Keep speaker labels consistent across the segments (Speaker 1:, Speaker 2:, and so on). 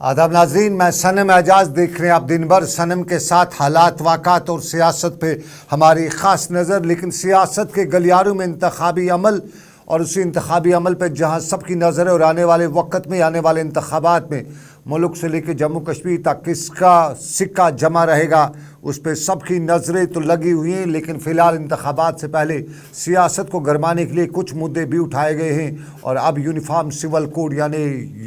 Speaker 1: आदाब नाजरीन, मैं सनम एजाज देख रहे हैं आप दिन भर सनम के साथ हालात वाक़ात और सियासत पे हमारी ख़ास नज़र। लेकिन सियासत के गलियारों में इंतखाबी अमल और उसी इंतखाबी अमल पे जहाँ सबकी नज़र है और आने वाले वक्त में आने वाले इंतखाबात में मुल्क से लेकर जम्मू कश्मीर तक किसका सिक्का जमा रहेगा उस पर सबकी नज़रें तो लगी हुई हैं। लेकिन फ़िलहाल इंतखाबात से पहले सियासत को गरमाने के लिए कुछ मुद्दे भी उठाए गए हैं और अब यूनिफॉर्म सिविल कोड यानी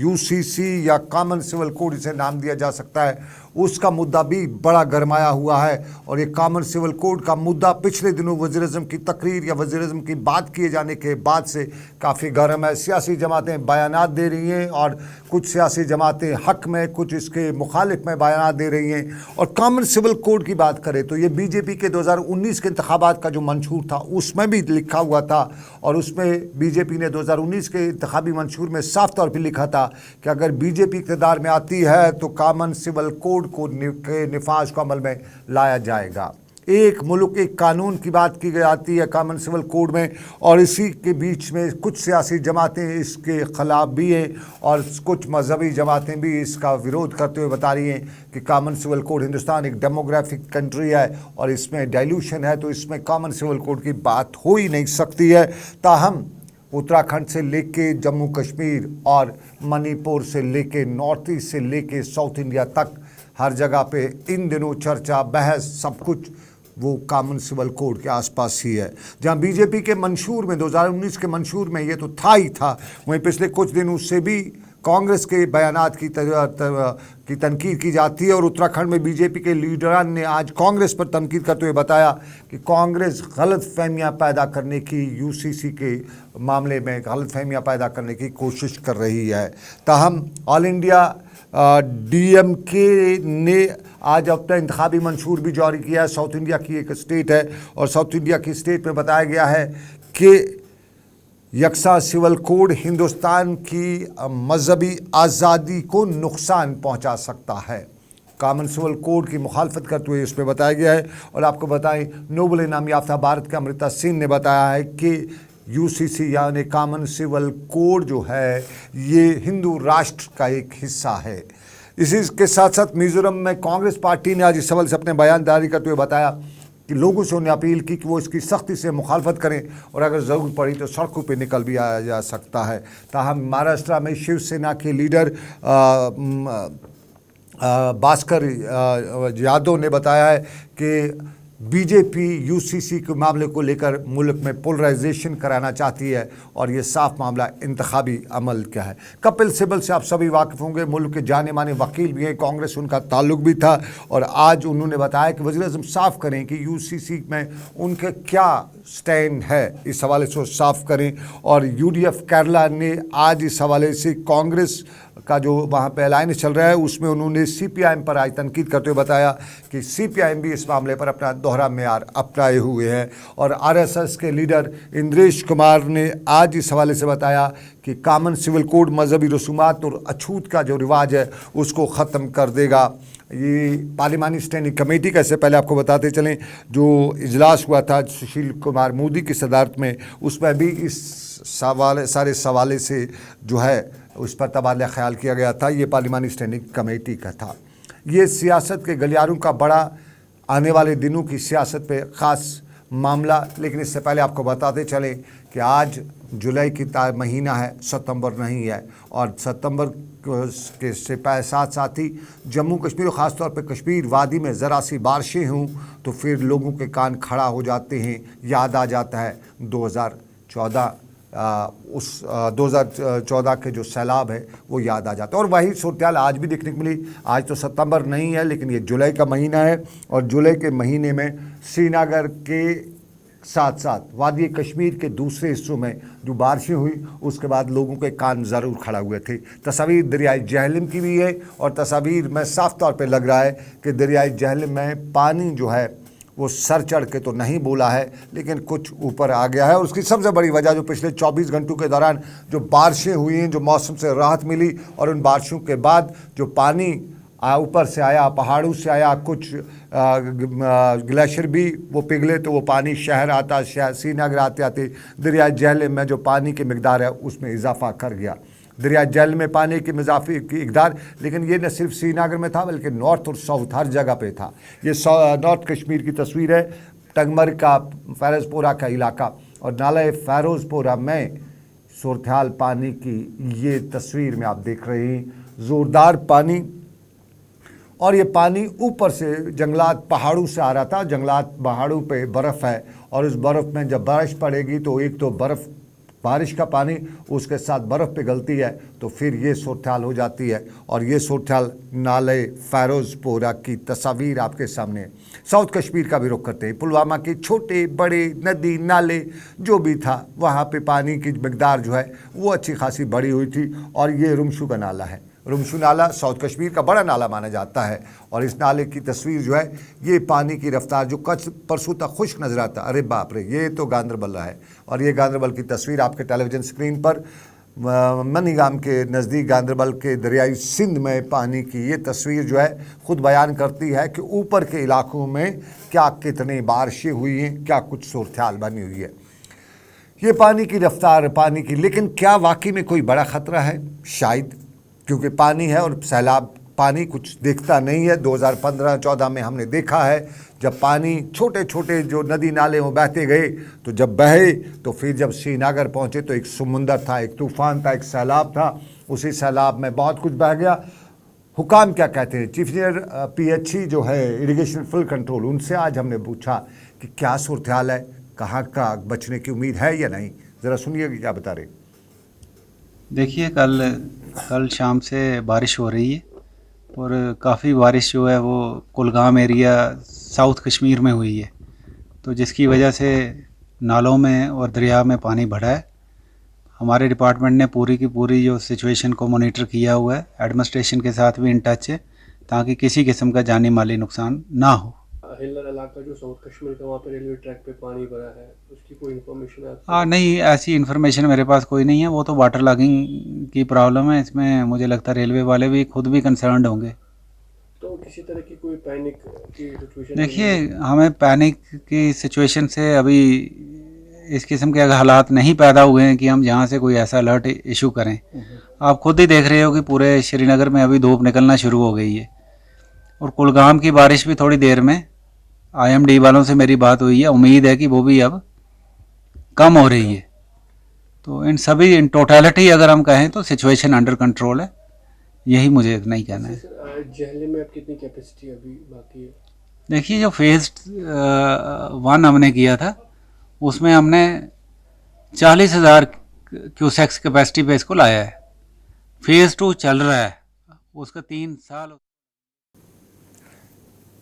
Speaker 1: यूसीसी या कॉमन सिविल कोड इसे नाम दिया जा सकता है, उसका मुद्दा भी बड़ा गरमाया हुआ है। और ये कॉमन सिविल कोड का मुद्दा पिछले दिनों वज़ीर-ए-आज़म की तकरीर या वज़ीर-ए-आज़म की बात किए जाने के बाद से काफ़ी गर्म है। सियासी जमातें बयानात दे रही हैं और कुछ सियासी जमातें हक़ में, कुछ इसके मुखालिफ में बयानात दे रही हैं। और कॉमन सिविल कोड की बात करें तो ये बीजेपी के 2019 के इंतखाबात का जो मंशूर था उसमें भी लिखा हुआ था और उसमें बीजेपी ने 2019 के इंतखाबी मंशूर में साफ तौर पर लिखा था कि अगर बीजेपी इक़्तिदार में आती है तो कॉमन सिविल कोड को निफाज को अमल में लाया जाएगा। एक मुल्क एक कानून की बात की जाती है कॉमन सिविल कोड में और इसी के बीच में कुछ सियासी जमातें इसके ख़िलाफ़ भी हैं और कुछ मजहबी जमातें भी इसका विरोध करते हुए बता रही हैं कि कॉमन सिविल कोड, हिंदुस्तान एक डेमोग्राफिक कंट्री है और इसमें डाइल्यूशन है तो इसमें कॉमन सिविल कोड की बात हो ही नहीं सकती है। ताहम उत्तराखंड से लेके जम्मू कश्मीर और मणिपुर से लेके नॉर्थ ईस्ट से लेके साउथ इंडिया तक हर जगह पे इन दिनों चर्चा, बहस, सब कुछ वो कॉमन सिविल कोड के आसपास ही है। जहां बीजेपी के मंशूर में 2019 के मंशूर में ये तो था ही था, वहीं पिछले कुछ दिन उससे भी कांग्रेस के बयानात की तनकीद की जाती है। और उत्तराखंड में बीजेपी के लीडरान ने आज कांग्रेस पर तनकीद करते हुए बताया कि कांग्रेस गलत फहमियाँ पैदा करने की, यूसीसी के मामले में गलत फहमियाँ पैदा करने की कोशिश कर रही है। ताहम ऑल इंडिया डीएमके ने आज अपना इंतखाबी मंशूर भी जारी किया है। साउथ इंडिया की एक स्टेट है और साउथ इंडिया की स्टेट में बताया गया है कि यकसा सिविल कोड हिंदुस्तान की मजहबी आज़ादी को नुकसान पहुंचा सकता है। कॉमन सिविल कोड की मुखालफत करते हुए इस पर बताया गया है। और आपको बताएं, नोबेल इनाम याफ्ता भारत के अमृता सिंह ने बताया है कि यूसीसी यानी कॉमन सिविल कोड जो है ये हिंदू राष्ट्र का एक हिस्सा है। इसी के साथ साथ मिज़ोरम में कांग्रेस पार्टी ने आज इस सवाल से अपने बयान जारी करते हुए बताया कि लोगों से उन्हें अपील की कि वो इसकी सख्ती से मुखालफत करें और अगर ज़रूरत पड़ी तो सड़कों पे निकल भी आया जा सकता है। ताहम महाराष्ट्र में शिवसेना के लीडर भास्कर यादव ने बताया है कि बीजेपी यूसीसी के मामले को लेकर मुल्क में पोलराइजेशन कराना चाहती है और ये साफ मामला इंतखाबी अमल का है। कपिल सिब्बल से आप सभी वाकिफ़ होंगे, मुल्क के जाने माने वकील भी हैं, कांग्रेस उनका ताल्लुक भी था और आज उन्होंने बताया कि वज़ीर-ए-आज़म साफ़ करें कि यूसीसी में उनके क्या स्टैंड है, इस हवाले से साफ़ करें। और यूडीएफ केरला ने आज इस हवाले से कांग्रेस का जो वहाँ पे अलायंस चल रहा है उसमें उन्होंने सीपीआईएम पर आज तनकीद करते हुए बताया कि सीपीआईएम भी इस मामले पर अपना दोहरा मेयार अपनाए हुए हैं। और आरएसएस के लीडर इंद्रेश कुमार ने आज इस हवाले से बताया कि कॉमन सिविल कोड मजहबी रसूमात और अछूत का जो रिवाज है उसको ख़त्म कर देगा। ये पार्लिमानी स्टैंडिंग कमेटी का, इससे पहले आपको बताते चलें, जो इजलास हुआ था सुशील कुमार मोदी की सदारत में, उसमें भी इस सारे सवाले से जो है उस पर तबादला ख्याल किया गया था। ये पार्लिमानी स्टैंडिंग कमेटी का था। ये सियासत के गलियारों का बड़ा आने वाले दिनों की सियासत पे ख़ास मामला। लेकिन इससे पहले आपको बताते चलें कि आज जुलाई की महीना है, सितंबर नहीं है। और सितंबर के से साथ साथ ही जम्मू कश्मीर और ख़ास तौर पे कश्मीर वादी में ज़रा सी बारिशें हों तो फिर लोगों के कान खड़ा हो जाते हैं। याद आ जाता है 2014 2014 के जो सैलाब है वो याद आ जाता है। और वही सूरत आज भी देखने को मिली। आज तो सितंबर नहीं है लेकिन ये जुलाई का महीना है और जुलाई के महीने में श्रीनगर के साथ साथ वादी कश्मीर के दूसरे हिस्सों में जो बारिशें हुई उसके बाद लोगों के कान ज़रूर खड़ा हुए थे। तस्वीर दरियाई जहलम की भी है और तस्वीर में साफ तौर पे लग रहा है कि दरियाई जहलम में पानी जो है वो सर चढ़ के तो नहीं बोला है लेकिन कुछ ऊपर आ गया है। और उसकी सबसे बड़ी वजह जो पिछले 24 घंटों के दौरान जो बारिशें हुई हैं, जो मौसम से राहत मिली और उन बारिशों के बाद जो पानी ऊपर से आया, पहाड़ों से आया, कुछ ग्लेशियर भी वो पिघले तो वो पानी शहर आता, श्रीनगर आते आते दरिया जहलम में जो पानी की मिकदार है उसमें इजाफा कर गया। दरिया जल में पानी की इजाफी की इकदार, लेकिन ये न सिर्फ श्रीनगर में था बल्कि नॉर्थ और साउथ हर जगह पे था। ये नॉर्थ कश्मीर की तस्वीर है, टंगमर का फ़ैरोज़पोरा का इलाका और नाला फ़ैरोज़पोरा में सूरत हाल पानी की ये तस्वीर में आप देख रहे हैं, ज़ोरदार पानी। और ये पानी ऊपर से जंगलात पहाड़ों से आ रहा था। जंगलात पहाड़ों पे बर्फ़ है और उस बर्फ़ में जब बारिश पड़ेगी तो एक तो बर्फ़, बारिश का पानी उसके साथ बर्फ़ पिघलती है तो फिर ये सूरत हाल हो जाती है। और ये सूरत हाल नाले फ़ैरोज़पोरा की तस्वीर आपके सामने है। साउथ कश्मीर का भी रुख करते हैं। पुलवामा के छोटे बड़े नदी नाले जो भी था वहाँ पे पानी की मकदार जो है वो अच्छी खासी बढ़ी हुई थी। और ये रुमशू का नाला है। रुमशू नाला साउथ कश्मीर का बड़ा नाला माना जाता है और इस नाले की तस्वीर जो है, ये पानी की रफ्तार जो कच्छ परसों तक खुश्क नजर आता, अरे बाप रे, ये तो गांदरबल है। और ये गांदरबल की तस्वीर आपके टेलीविज़न स्क्रीन पर मनीगाम के नज़दीक गांदरबल के दरियाई सिंध में पानी की ये तस्वीर जो है ख़ुद बयान करती है कि ऊपर के इलाकों में क्या कितनी बारिशें हुई हैं, क्या कुछ सूरत हाल बनी हुई है। ये पानी की रफ्तार पानी की, लेकिन क्या वाकई में कोई बड़ा ख़तरा है? शायद, क्योंकि पानी है और सैलाब पानी कुछ देखता नहीं है। 2015-14 में हमने देखा है जब पानी छोटे छोटे जो नदी नाले वो बहते गए तो जब बहे तो फिर जब श्रीनगर पहुँचे तो एक समुंदर था, एक तूफ़ान था, एक सैलाब था। उसी सैलाब में बहुत कुछ बह गया। हुकाम क्या कहते हैं? चीफ इंजीनियर PHE जो है इरिगेशन फ्लो कंट्रोल, उनसे आज हमने पूछा कि क्या सूरत हाल है, कहाँ का बचने की उम्मीद है या नहीं। ज़रा सुनिए क्या बता रहे।
Speaker 2: देखिए, कल शाम से बारिश हो रही है और काफ़ी बारिश जो है वो कुलगाम एरिया साउथ कश्मीर में हुई है, तो जिसकी वजह से नालों में और दरिया में पानी बढ़ा है। हमारे डिपार्टमेंट ने पूरी की पूरी जो सिचुएशन को मॉनिटर किया हुआ है, एडमिनिस्ट्रेशन के साथ भी इन टच है ताकि किसी किस्म का जानी माली नुकसान ना हो।
Speaker 3: हिल्लर इलाका जो साउथ कश्मीर का, वहाँ पे रेलवे ट्रैक पे पानी भरा है, उसकी कोई इन्फॉर्मेशन है?
Speaker 2: नहीं, ऐसी इन्फॉर्मेशन मेरे पास कोई नहीं है। वो तो वाटर लॉगिंग की प्रॉब्लम है, इसमें मुझे लगता है रेलवे वाले भी खुद भी कंसर्न्ड होंगे।
Speaker 3: तो किसी तरह की कोई पैनिक की सिचुएशन?
Speaker 2: देखिए, हमें पैनिक की सिचुएशन से अभी इस किस्म के हालात नहीं पैदा हुए हैं कि हम जहाँ से कोई ऐसा अलर्ट इशू करें। आप खुद ही देख रहे हो कि पूरे श्रीनगर में अभी धूप निकलना शुरू हो गई है और कुलगाम की बारिश भी थोड़ी देर में, IMD वालों से मेरी बात हुई है, उम्मीद है कि वो भी अब कम हो रही है। तो इन टोटलिटी अगर हम कहें तो सिचुएशन अंडर कंट्रोल है, यही मुझे नहीं कहना है।
Speaker 3: जहले में अब कितनी कैपेसिटी अभी बाकी है?
Speaker 2: देखिए, जो फेज़ 1 हमने किया था उसमें हमने 40,000 क्यूसेक्स कैपेसिटी पे इसको लाया है। फेज़ 2 चल रहा है, उसका 3 साल।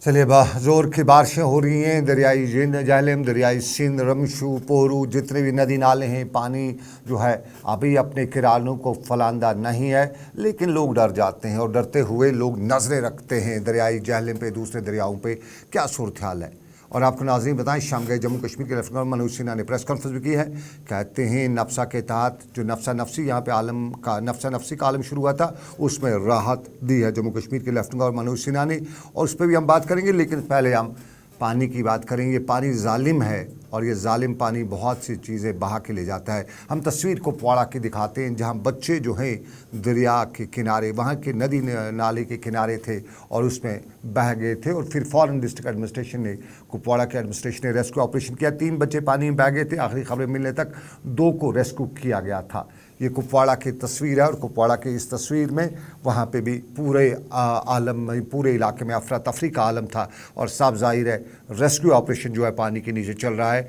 Speaker 1: चलिए, ज़ोर की बारिशें हो रही हैं। दरियाई जहलम, दरियाई सिंध, रमशू, पोरू, जितने भी नदी नाले हैं, पानी जो है अभी अपने किनारों को फलांदा नहीं है, लेकिन लोग डर जाते हैं और डरते हुए लोग नज़रें रखते हैं दरियाई जहलम पे, दूसरे दरियाओं पे क्या सूरत हाल है। और आपको नाज़रीन बताएं, शाम गए जम्मू कश्मीर के लेफ्टिनेंट गवर्नर मनोज सिन्हा ने प्रेस कॉन्फ्रेंस भी की है। कहते हैं नफ्सा के तहत जो नफ्सा नफ्सी यहाँ पे आलम का नफ्सा नफ्सी का आलम शुरू हुआ था, उसमें राहत दी है जम्मू कश्मीर के लेफ्टिनेंट गवर्नर मनोज सिन्हा ने, और उस पर भी हम बात करेंगे। लेकिन पहले हम पानी की बात करेंगे। पानी जालिम है और ये जालिम पानी बहुत सी चीज़ें बहा के ले जाता है। हम तस्वीर कुपवाड़ा की दिखाते हैं जहाँ बच्चे जो हैं दरिया के किनारे, वहाँ के नदी नाले के किनारे थे और उसमें बह गए थे और फिर फ़ौरन डिस्ट्रिक्ट एडमिनिस्ट्रेशन ने, कुपवाड़ा के एडमिनिस्ट्रेशन ने रेस्क्यू ऑपरेशन किया। 3 बच्चे पानी में बह गए थे। आखिरी खबरें मिलने तक 2 को रेस्क्यू किया गया था। ये कुपवाड़ा की तस्वीर है और कुपवाड़ा की इस तस्वीर में वहाँ पे भी पूरे आलम में, पूरे इलाके में अफरा तफरी का आलम था और साफ जाहिर है रेस्क्यू ऑपरेशन जो है पानी के नीचे चल रहा है।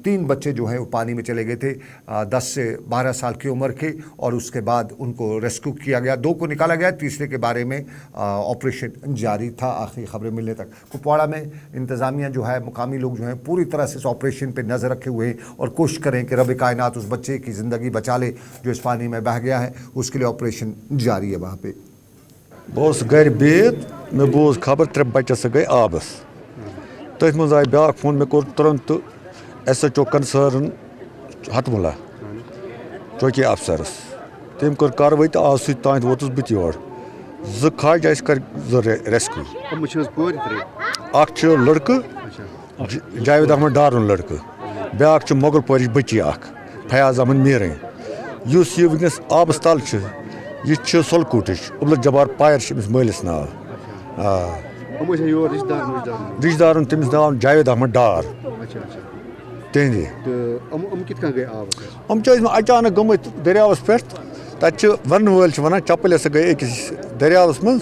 Speaker 1: 3 बच्चे जो हैं वो पानी में चले गए थे, 10 से 12 साल की उम्र के, और उसके बाद उनको रेस्क्यू किया गया। 2 को निकाला गया, तीसरे के बारे में ऑपरेशन जारी था आखिरी खबरें मिलने तक। कुपवाड़ा में इंतज़ामिया जो है, मुकामी लोग जो हैं पूरी तरह से इस ऑपरेशन पर नज़र रखे हुए हैं और कोशिश करें कि रब कायनात उस बच्चे की ज़िंदगी बचा ले जो इस पानी में बह गया है। उसके लिए ऑपरेशन जारी है वहाँ पे।
Speaker 4: बहुत घर बित मे बोज खबर 3 बच्चे गई आबस, तथ मज आय ब्या फोन, मे कोर तुरंत SHO कंसर्न हतमुल्ला चौकी अफसरस, तम कर कार्रवाई तो आज सत वोतुस बत योर। 2 खाज कर रेस्क्यू। अख लड़कं जावेद अहमद डारून लड़कं, ब्या मोगल पोरिश बच्ची फयाज अहमद मीर, युस ये वनस आबस तल यह सोलकुट उबल जबार पायर मलिस नाव रिश्तेदार तमिस नाव जावेद अहमद डार तेहंदे अचानक गमत दरियावस पे तत वन वल वन चपल हसा गई अकिस दरियावस मज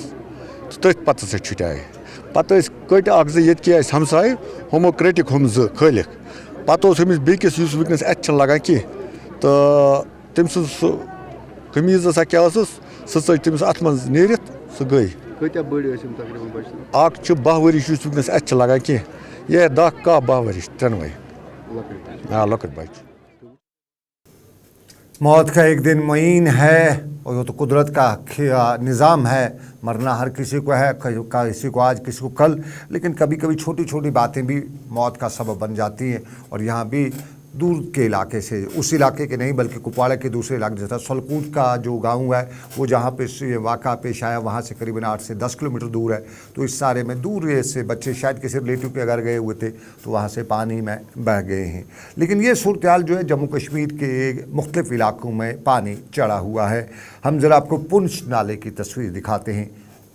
Speaker 4: तथ पत हसा छुटाए पत कट अख ये हमसाय हमो क्रटिक हम खलिक पत बेकिस वनस अत लगान कह तो तम सह कमीज हसा क्या सह तमिस अत मज नीरित सह गई अख 12 वरिश वनस अत लगान कह यह 10 10 12 वरिश त्रेनवे लकट बच।
Speaker 1: मौत का एक दिन मुईन है और वो तो कुदरत का निज़ाम है, मरना हर किसी को है, किसी को आज किसी को कल, लेकिन कभी कभी छोटी छोटी बातें भी मौत का सबब बन जाती हैं। और यहाँ भी दूर के इलाके से, उस इलाके के नहीं बल्कि कुपवाड़ा के दूसरे इलाके जैसा सोलकूट का जो गांव है वो जहाँ पे ये वाक़ा पेश आया वहाँ से करीबन 8 से 10 किलोमीटर दूर है। तो इस सारे में दूर से बच्चे शायद किसी रिलेटिव के घर गए हुए थे तो वहाँ से पानी में बह गए हैं। लेकिन ये सूरत हाल जो है जम्मू कश्मीर के मुख्तलिफ इलाकों में पानी चढ़ा हुआ है। हम ज़रा आपको पुंछ नाले की तस्वीर दिखाते हैं।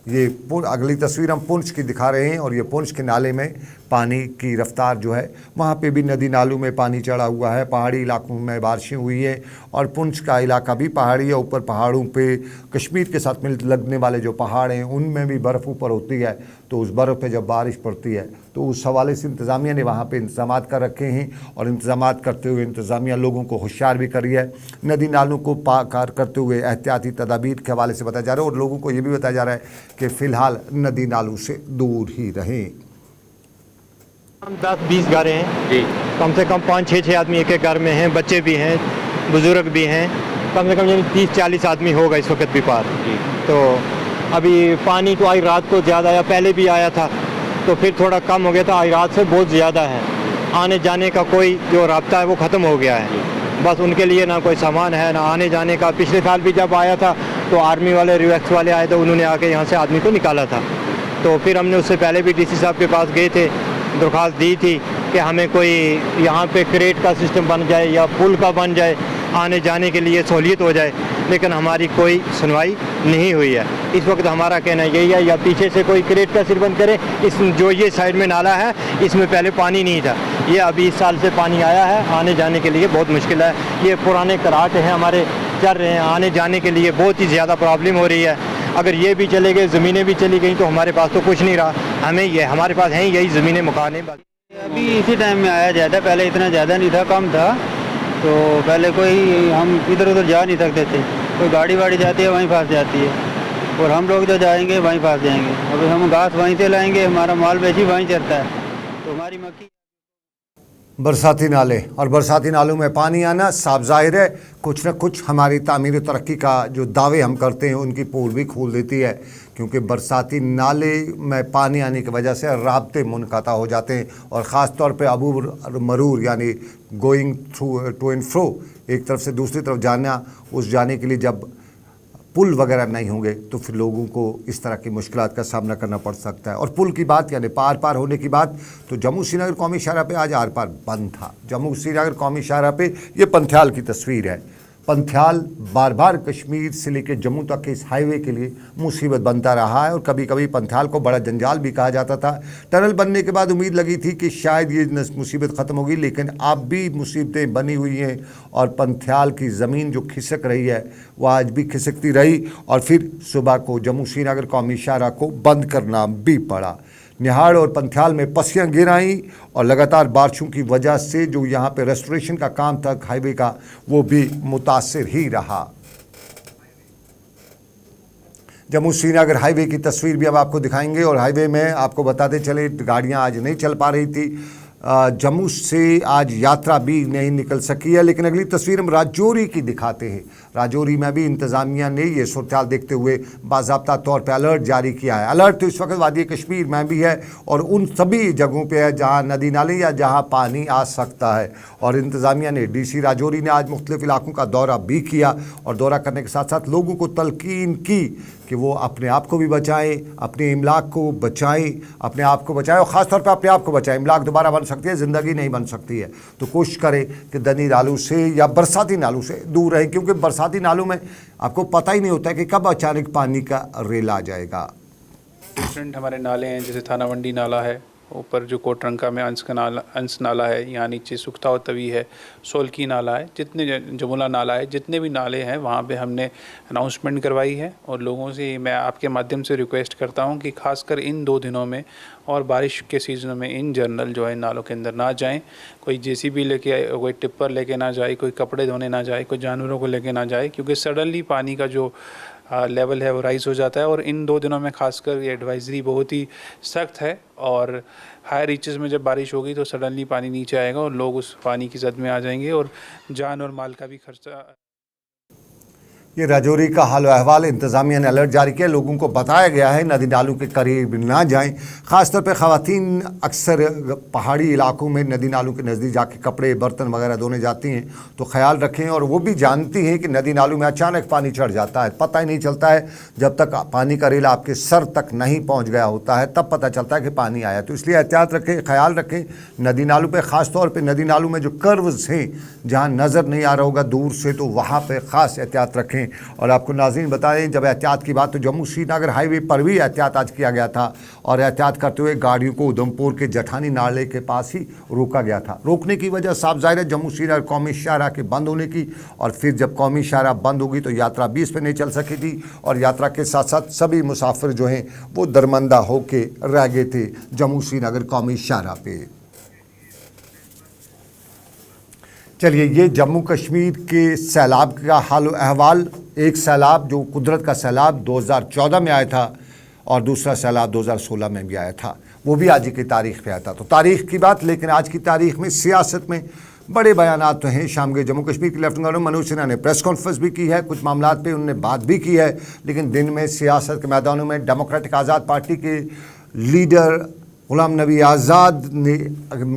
Speaker 1: ये अगली तस्वीर हम पुंछ की दिखा रहे हैं और ये पुंछ के नाले में पानी की रफ्तार जो है वहाँ पे भी नदी नालों में पानी चढ़ा हुआ है। पहाड़ी इलाकों में बारिशें हुई है और पुंछ का इलाका भी पहाड़ी है। ऊपर पहाड़ों पे कश्मीर के साथ मिल लगने वाले जो पहाड़ हैं उनमें भी बर्फ़ ऊपर होती है, तो उस बर्फ़ पे जब बारिश पड़ती है तो उस हवाले से इंतज़ामिया ने वहाँ पे इंतज़ाम कर रखे हैं। और इंतज़ाम करते हुए इंतज़ामिया लोगों को होशियार भी करी है। नदी नालों को पार करते हुए एहतियाती तदाबीर के हवाले से बताया जा रहा है और लोगों को ये भी बताया जा रहा है कि फ़िलहाल नदी नालों से दूर ही रहें।
Speaker 5: हम 10-20 घर हैं जी, कम से कम 5-6 आदमी एक एक घर में हैं, बच्चे भी हैं, बुजुर्ग भी हैं, कम से कम 30-40 आदमी होगा इस वक्त भी पार जी। तो अभी पानी तो आई रात को ज़्यादा आया, पहले भी आया था तो फिर थोड़ा कम हो गया था, आई रात से बहुत ज़्यादा है। आने जाने का कोई जो रास्ता है वो ख़त्म हो गया है। बस उनके लिए ना कोई सामान है ना आने जाने का। पिछले साल भी जब आया था तो आर्मी वाले रिवैक्स वाले आए तो उन्होंने आके यहाँ से आदमी को निकाला था। तो फिर हमने उससे पहले भी डीसी साहब के पास गए थे, दरख्वास्त दी थी कि हमें कोई यहाँ पे क्रेट का सिस्टम बन जाए या पुल का बन जाए, आने जाने के लिए सहूलियत हो जाए, लेकिन हमारी कोई सुनवाई नहीं हुई है। इस वक्त हमारा कहना यही है या पीछे से कोई क्रेट का सिस्टम करे। इस जो ये साइड में नाला है इसमें पहले पानी नहीं था, ये अभी इस साल से पानी आया है, आने जाने के लिए बहुत मुश्किल है। ये पुराने कराट हैं हमारे चल रहे हैं, आने जाने के लिए बहुत ही ज़्यादा प्रॉब्लम हो रही है। अगर ये भी चले गए, ज़मीनें भी चली गई तो हमारे पास तो कुछ नहीं रहा। हमें ये हमारे पास हैं यही ज़मीनें मकाने।
Speaker 6: अभी इसी टाइम में आया ज़्यादा, पहले इतना ज़्यादा नहीं था, कम था। तो पहले कोई हम इधर उधर जा नहीं सकते थे, कोई गाड़ी वाड़ी जाती है वहीं फंस जाती है और हम लोग जो जाएंगे वहीं फंस जाएंगे। अभी हम घास वहीं से लाएंगे, हमारा माल बेची वहीं चलता है तो हमारी मक्की।
Speaker 1: बरसाती नाले और बरसाती नालों में पानी आना साफ जाहिर है कुछ न कुछ हमारी तामीर तरक्की का जो दावे हम करते हैं उनकी पोल भी खोल देती है, क्योंकि बरसाती नाले में पानी आने की वजह से राब्ते मुनक़ता हो जाते हैं। और ख़ास तौर पे अबूर मरूर यानी going through to and fro, एक तरफ से दूसरी तरफ जाना, उस जाने के लिए जब पुल वगैरह नहीं होंगे तो फिर लोगों को इस तरह की मुश्किलात का सामना करना पड़ सकता है। और पुल की बात यानी पार होने की बात, तो जम्मू श्रीनगर कौमी शाहराह पे आज आर पार बंद था। जम्मू श्रीनगर कौमी शाहराह पे ये पंथियाल की तस्वीर है। पंथियाल बार बार कश्मीर से लेकर जम्मू तक के इस हाईवे के लिए मुसीबत बनता रहा है और कभी कभी पंथियाल को बड़ा जंजाल भी कहा जाता था। टनल बनने के बाद उम्मीद लगी थी कि शायद ये मुसीबत ख़त्म होगी, लेकिन अब भी मुसीबतें बनी हुई हैं और पंथियाल की ज़मीन जो खिसक रही है वह आज भी खिसकती रही और फिर सुबह को जम्मू श्रीनगर कौमी शाहराह को बंद करना भी पड़ा। निहाड़ और पंथियाल में पस्सियाँ गिर आईं और लगातार बारिशों की वजह से जो यहाँ पे रेस्टोरेशन का काम था हाईवे का वो भी मुतासिर ही रहा। जम्मू श्रीनगर हाईवे की तस्वीर भी अब आपको दिखाएंगे और हाईवे में आपको बताते चले गाड़ियाँ आज नहीं चल पा रही थी। जम्मू से आज यात्रा भी नहीं निकल सकी है। लेकिन अगली तस्वीर हम राजौरी की दिखाते हैं। राजौरी में भी इंतज़ामिया ने ये सूरत देखते हुए बाज़ाब्ता तौर पे अलर्ट जारी किया है। अलर्ट तो इस वक्त वादी कश्मीर में भी है और उन सभी जगहों पे है जहां नदी नाले या जहां पानी आ सकता है। और इंतज़ामिया ने डीसी राजौरी ने आज मुख्तलिफ इलाकों का दौरा भी किया और दौरा करने के साथ साथ लोगों को तलकीन की कि वो अपने आप को भी बचाएं, अपने इमलाक को बचाएं, अपने आप को बचाएं और ख़ास तौर पे अपने आप को बचाएं। इमलाक दोबारा बन सकती है, ज़िंदगी नहीं बन सकती है। तो कोशिश करें कि दनी नालों से या बरसाती नालों से दूर रहें, क्योंकि बरसाती नालों में आपको पता ही नहीं होता है कि कब अचानक पानी का रेल आ जाएगा।
Speaker 7: डिफरेंट हमारे नाले हैं, जैसे थाना मंडी नाला है, ऊपर जो कोटरंका में अंश नाला है, यहाँ नीचे सुखता तवी है, सोलकी नाला है, जितने जमुला नाला है, जितने भी नाले हैं वहाँ पे हमने अनाउंसमेंट करवाई है। और लोगों से मैं आपके माध्यम से रिक्वेस्ट करता हूँ कि खासकर इन 2 दिनों में और बारिश के सीज़न में इन जनरल जो है नालों के अंदर ना जाएं। कोई जेसीबी लेके आए, कोई टिप्पर लेके ना जाए, कोई कपड़े धोने ना जाए, कोई जानवरों को लेके ना जाए, क्योंकि सडनली पानी का जो लेवल है वो राइज़ हो जाता है। और इन 2 दिनों में खासकर ये एडवाइजरी बहुत ही सख्त है। और हाई रीचेस में जब बारिश होगी तो सडनली पानी नीचे आएगा और लोग उस पानी की जद में आ जाएंगे और जान और माल का भी खर्चा।
Speaker 1: ये राजौरी का हाल अहवाल, इंतज़ामिया ने अलर्ट जारी किया, लोगों को बताया गया है नदी नालों के करीब ना जाएं। ख़ासतौर पे ख़वातीन अक्सर पहाड़ी इलाकों में नदी नालों के नज़दीक जाके कपड़े बर्तन वगैरह धोने जाती हैं, तो ख्याल रखें। और वो भी जानती हैं कि नदी नालों में अचानक पानी चढ़ जाता है, पता ही नहीं चलता है। जब तक पानी का रेला आपके सर तक नहीं पहुँच गया होता है तब पता चलता है कि पानी आया। तो इसलिए एहतियात रखें, ख्याल रखें नदी नालों पर, ख़ास तौर पर नदी नालों में जो कर्व्स हैं जहाँ नज़र नहीं आ रहा होगा दूर से, तो वहाँ पर ख़ास एहतियात रखें। और आपको नाज़रीन बताएं, जब एहतियात की बात, तो जम्मू श्रीनगर हाईवे पर भी एहतियात आज किया गया था और एहतियात करते हुए गाड़ियों को उधमपुर के जठानी नाले के पास ही रोका गया था। रोकने की वजह साफ ज़ाहिर है जम्मू श्रीनगर कौमी शाहराह के बंद होने की, और फिर जब कौमी शाहराह बंद होगी तो यात्रा 20 पे नहीं चल सकी थी और यात्रा के साथ साथ सभी मुसाफिर जो हैं वो दरमंदा होके रह गए थे जम्मू श्रीनगर कौमी शाहराह पे। चलिए, ये जम्मू कश्मीर के सैलाब का हाल अहवाल। एक सैलाब जो कुदरत का सैलाब 2014 में आया था और दूसरा सैलाब 2016 में भी आया था, वो भी आज की तारीख पे आया था। तो तारीख की बात, लेकिन आज की तारीख में सियासत में बड़े बयानात तो हैं। शाम के जम्मू कश्मीर के लेफ्टिनेंट गवर्नर मनोज सिन्हा ने प्रेस कॉन्फ्रेंस भी की है, कुछ मामलात पे उन्होंने बात भी की है। लेकिन दिन में सियासत के मैदानों में डेमोक्रेटिक आज़ाद पार्टी के लीडर गुलाम नबी आज़ाद ने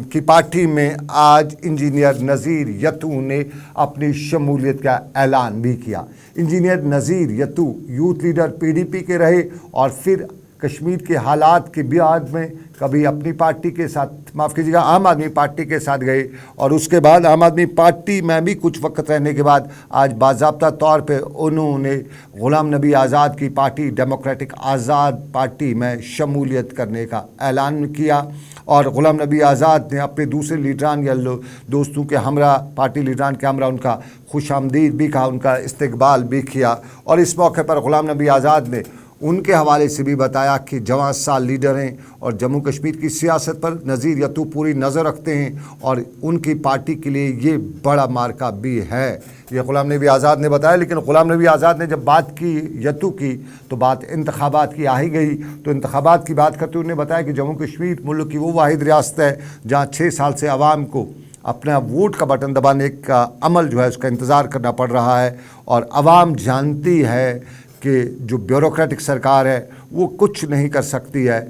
Speaker 1: की पार्टी में आज इंजीनियर नज़ीर यत्तू ने अपनी शमूलियत का ऐलान भी किया। इंजीनियर नज़ीर यत्तू यूथ लीडर पीडीपी के रहे और फिर कश्मीर के हालात के बाद में कभी अपनी पार्टी के साथ, माफ़ कीजिएगा, आम आदमी पार्टी के साथ गए और उसके बाद आम आदमी पार्टी में भी कुछ वक्त रहने के बाद आज बाज़ाब्ता तौर पे उन्होंने गुलाम नबी आज़ाद की पार्टी डेमोक्रेटिक आज़ाद पार्टी में शमूलियत करने का ऐलान किया। और गुलाम नबी आज़ाद ने अपने दूसरे लीडरान या दोस्तों के हमरा, पार्टी लीडरान के हमरा उनका खुशामदीद भी कहा, उनका इस्तकबाल भी किया। और इस मौके पर गुलाम नबी आज़ाद ने उनके हवाले से भी बताया कि जवान साल लीडर हैं और जम्मू कश्मीर की सियासत पर नज़ीर यत्तू पूरी नज़र रखते हैं और उनकी पार्टी के लिए ये बड़ा मार्का भी है, ये गुलाम नबी आज़ाद ने बताया। लेकिन गुलाम नबी आज़ाद ने जब बात की यत्तू की तो बात इंतखाबात की आ ही गई। तो इंतखाबात की बात करते हुए उन्होंने बताया कि जम्मू कश्मीर मुल्क की वो वाहिद रियासत है जहाँ 6 साल से आवाम को अपना वोट का बटन दबाने का अमल जो है उसका इंतज़ार करना पड़ रहा है और आवाम जानती है कि जो ब्यूरोक्रेटिक सरकार है वो कुछ नहीं कर सकती है।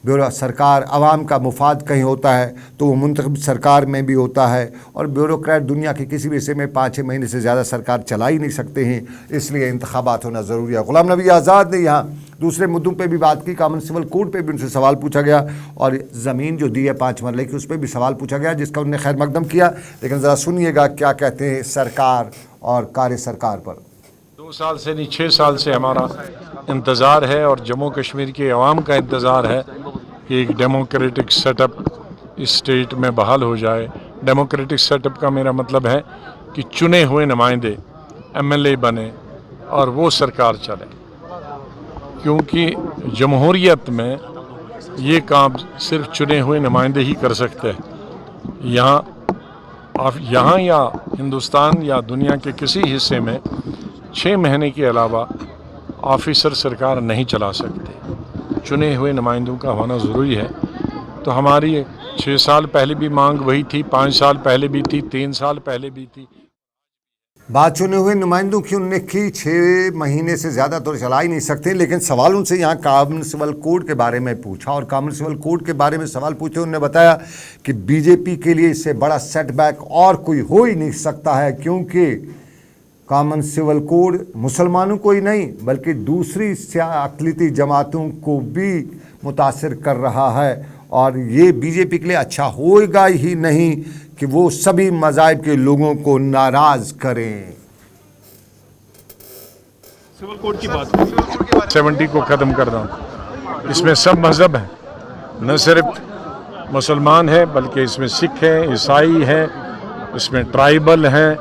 Speaker 1: सरकार आवाम का मुफाद कहीं होता है तो वो मुंतखब सरकार में भी होता है और ब्यूरोक्रेट दुनिया के किसी भी हिस्से में 5-6 महीने से ज़्यादा सरकार चला ही नहीं सकते हैं, इसलिए इंतखाबात होना ज़रूरी है। गुलाम नबी आज़ाद ने यहाँ दूसरे मुद्दों पे भी बात की। कॉमन सिविल कोड पे भी उनसे सवाल पूछा गया और ज़मीन जो दी है 5 मरले की उस पर भी सवाल पूछा गया, जिसका उन्होंने खैर मकदम किया। लेकिन ज़रा सुनिएगा क्या कहते हैं सरकार और कार्य सरकार पर।
Speaker 8: 2 साल से नहीं 6 साल से हमारा इंतज़ार है और जम्मू कश्मीर के अवाम का इंतज़ार है कि एक डेमोक्रेटिक सेटअप इस स्टेट में बहाल हो जाए। डेमोक्रेटिक सेटअप का मेरा मतलब है कि चुने हुए नुमाइंदे एमएलए बने और वो सरकार चले, क्योंकि जमहूरियत में ये काम सिर्फ चुने हुए नुमाइंदे ही कर सकते हैं। यहाँ या हिंदुस्तान या दुनिया के किसी हिस्से में 6 महीने के अलावा ऑफिसर सरकार नहीं चला सकते, चुने हुए नुमाइंदों का होना ज़रूरी है। तो हमारी 6 साल पहले भी मांग वही थी, 5 साल पहले भी थी, 3 साल पहले भी थी।
Speaker 1: बात चुने हुए नुमाइंदों की उन्होंने की, 6 महीने से ज़्यादा तो चला ही नहीं सकते। लेकिन सवाल उनसे यहाँ कॉमन सिविल कोड के बारे में पूछा और कॉमन सिविल कोड के बारे में सवाल पूछे उन्होंने बताया कि बीजेपी के लिए इससे बड़ा सेटबैक और कोई हो ही नहीं सकता है, क्योंकि कॉमन सिविल कोड मुसलमानों को ही नहीं बल्कि दूसरी अक़लीती जमातों को भी मुतासिर कर रहा है, और ये बीजेपी के लिए अच्छा होगा ही नहीं कि वो सभी मज़ाहिब के लोगों को नाराज़ करें।
Speaker 8: सिविल कोड की बात 70 को ख़त्म करना, इसमें सब मज़हब हैं, न सिर्फ मुसलमान है बल्कि इसमें सिख हैं, ईसाई हैं, इसमें ट्राइबल हैं,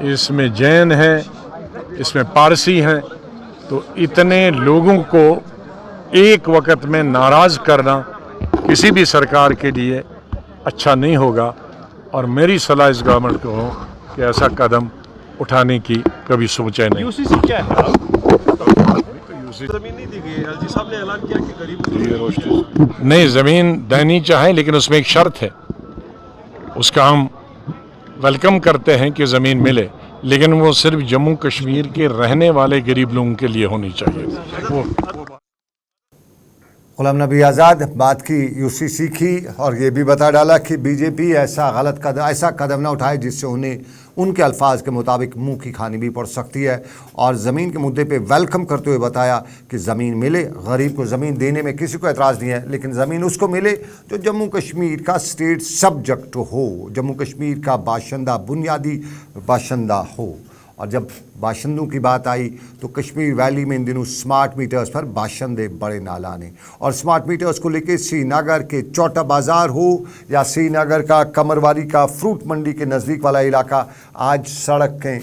Speaker 8: इसमें जैन हैं, इसमें पारसी हैं। तो इतने लोगों को एक वक्त में नाराज़ करना किसी भी सरकार के लिए अच्छा नहीं होगा, और मेरी सलाह इस गवर्नमेंट को हो कि ऐसा कदम उठाने की कभी सोचे नहीं।
Speaker 9: यूसीसी क्या है? जमीन नहीं दी गई, एलजी साहब ने ऐलान किया कि गरीब
Speaker 8: नहीं, ज़मीन देनी चाहे लेकिन उसमें एक शर्त है, उसका हम वेलकम करते हैं कि ज़मीन मिले, लेकिन वो सिर्फ जम्मू कश्मीर के रहने वाले गरीब लोगों के लिए होनी चाहिए। वो
Speaker 1: गुलाम नबी आज़ाद बात की यूसीसी की, और ये भी बता डाला कि बीजेपी ऐसा कदम ना उठाए जिससे उन्हें उनके अल्फाज के मुताबिक मुंह की खानी भी पड़ सकती है, और ज़मीन के मुद्दे पे वेलकम करते हुए बताया कि ज़मीन मिले, गरीब को ज़मीन देने में किसी को एतराज़ नहीं है, लेकिन ज़मीन उसको मिले जो जम्मू कश्मीर का स्टेट सब्जेक्ट हो, जम्मू कश्मीर का बाशिंदा, बुनियादी बाशिंदा हो। और जब बाशिंदों की बात आई तो कश्मीर वैली में इन दिनों स्मार्ट मीटर्स पर बाशिंदे बड़े नालाने, और स्मार्ट मीटर्स को लेकर श्रीनगर के चौटा बाज़ार हो या श्रीनगर का कमरवारी का फ्रूट मंडी के नज़दीक वाला इलाका, आज सड़कें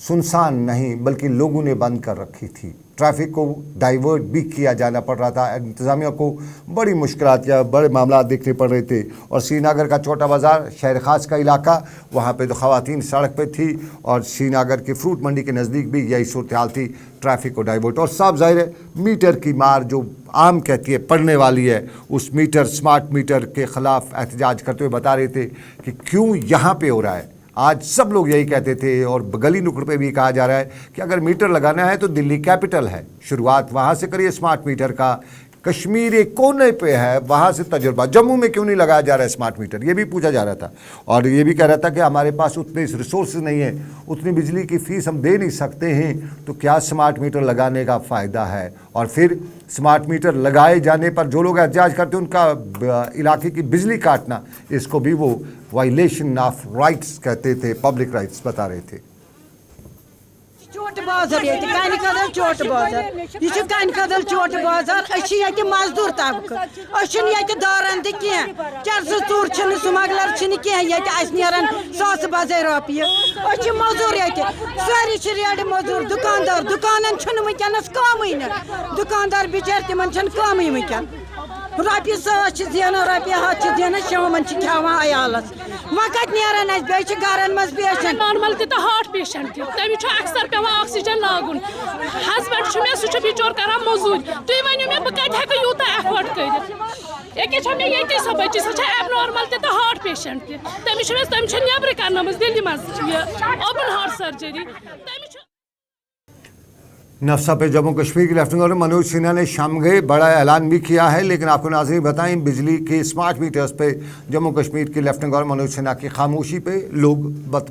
Speaker 1: सुनसान नहीं बल्कि लोगों ने बंद कर रखी थी। ट्रैफिक को डाइवर्ट भी किया जाना पड़ रहा था, इंतज़ामिया को बड़ी मुश्किलात या बड़े मामला देखने पड़ रहे थे। और श्रीनगर का छोटा बाज़ार, शहर ख़ास का इलाका, वहाँ पे तो ख़वातीन सड़क पे थी, और श्रीनगर के फ्रूट मंडी के नज़दीक भी यही सूरत हाल थी, ट्रैफिक को डाइवर्ट। और साफ ज़ाहिर है मीटर की मार जो आम कहती है पड़ने वाली है, उस मीटर, स्मार्ट मीटर के ख़िलाफ़ एहतजाज करते हुए बता रहे थे कि क्यों यहाँ पर हो रहा है। आज सब लोग यही कहते थे, और गली नुकड़ पे भी कहा जा रहा है कि अगर मीटर लगाना है तो दिल्ली कैपिटल है, शुरुआत वहाँ से करिए स्मार्ट मीटर का। कश्मीर एक कोने पे है, वहाँ से तजुर्बा। जम्मू में क्यों नहीं लगाया जा रहा है स्मार्ट मीटर, ये भी पूछा जा रहा था, और ये भी कह रहा था कि हमारे पास उतने रिसोर्स नहीं है, उतनी बिजली की फ़ीस हम दे नहीं सकते हैं, तो क्या स्मार्ट मीटर लगाने का फ़ायदा है। और फिर स्मार्ट मीटर लगाए जाने पर जो लोग एहतजाज करते हैं उनका इलाके की बिजली काटना, इसको भी वो वायलेशन ऑफ राइट्स कहते थे, पब्लिक राइट्स बता रहे थे।
Speaker 10: चोट बाजार ये कान कदल चोट बाजार ये कान कदल चोट बाजार ये मजदूर तबक ये दारंद कह चर्स चूर स्मगलर ये सास बजे रोपये मजूर ये सारी रेड मजूर दुकानदार दुकान वनस कम दुकानदार बिचार तिम कम वनकन रोपये 100 दिन रोपये 100 दिन शाम खावान अयालस वह कत नान गरन मज पेशेंट
Speaker 11: नॉर्मल तो हार्ट पेशेंट तमिस अक्सर पे ऑक्सीजन लागुन हस्बैंड मे सह बिचोर कर मजूर तुम वन मे बह कत यूत एफोर्ड कर ये मे ये सो बच्ची सह एबनॉर्मल तो हार्ट पेशेंट तमिस नबर कर दिल्ली मज ओपन हार्ट सर्जरी
Speaker 1: नफसा पे जम्मू कश्मीर के लेफ्टिनेंट गवर्नर मनोज सिन्हा ने शाम गए बड़ा ऐलान भी किया है, लेकिन आपको नाज़रीन बताएं बिजली के स्मार्ट मीटर्स पे जम्मू कश्मीर के लेफ्टिनेंट गवर्नर मनोज सिन्हा की खामोशी पे लोग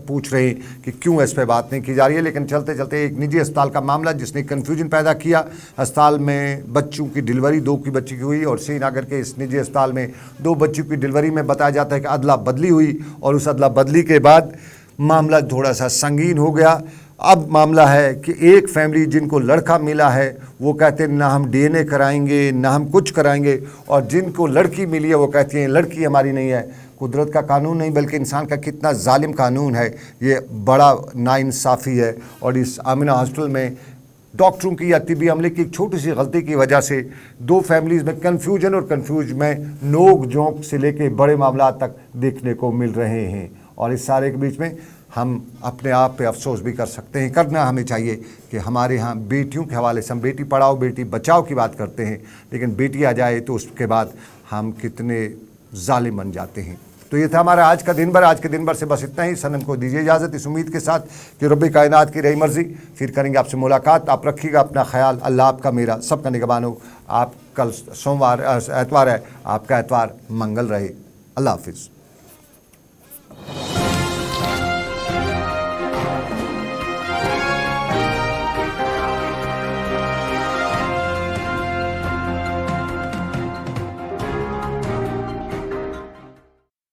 Speaker 1: पूछ रहे हैं कि क्यों इस पे बात नहीं की जा रही है। लेकिन चलते चलते एक निजी अस्पताल का मामला जिसने कन्फ्यूजन पैदा किया, अस्पताल में बच्चों की डिलीवरी 2 की बच्ची की हुई, और श्रीनगर के इस निजी अस्पताल में 2 बच्चों की डिलीवरी में बताया जाता है कि अदला बदली हुई, और उस अदला बदली के बाद मामला थोड़ा सा संगीन हो गया। अब मामला है कि एक फैमिली जिनको लड़का मिला है वो कहते हैं ना हम डीएनए कराएंगे ना हम कुछ कराएंगे, और जिनको लड़की मिली है वो कहती हैं लड़की हमारी नहीं है। कुदरत का कानून नहीं बल्कि इंसान का कितना जालिम कानून है, ये बड़ा नाइंसाफ़ी है। और इस आमिना हॉस्पिटल में डॉक्टरों की या तिब्बी अमले की एक छोटी सी गलती की वजह से 2 फैमिलीज़ में कन्फ्यूजन और कन्फ्यूज में नोक झोंक से लेके बड़े मामला तक देखने को मिल रहे हैं। और इस सारे के बीच में हम अपने आप पे अफसोस भी कर सकते हैं, करना हमें चाहिए कि हमारे यहाँ बेटियों के हवाले से हम बेटी पढ़ाओ बेटी बचाओ की बात करते हैं, लेकिन बेटी आ जाए तो उसके बाद हम कितने जालिम बन जाते हैं। तो ये था हमारा आज का दिन भर। आज के दिन भर से बस इतना ही। सनम को दीजिए इजाज़त इस उम्मीद के साथ कि रब्बे कायनात की रही मर्ज़ी, फिर करेंगे आपसे मुलाकात। आप रखिएगा अपना ख्याल। अल्लाह आपका मेरा सबका निगहबान हो। आप कल सोमवार एतवार है, आपका एतवार मंगल रहे। अल्लाह हाफिज़।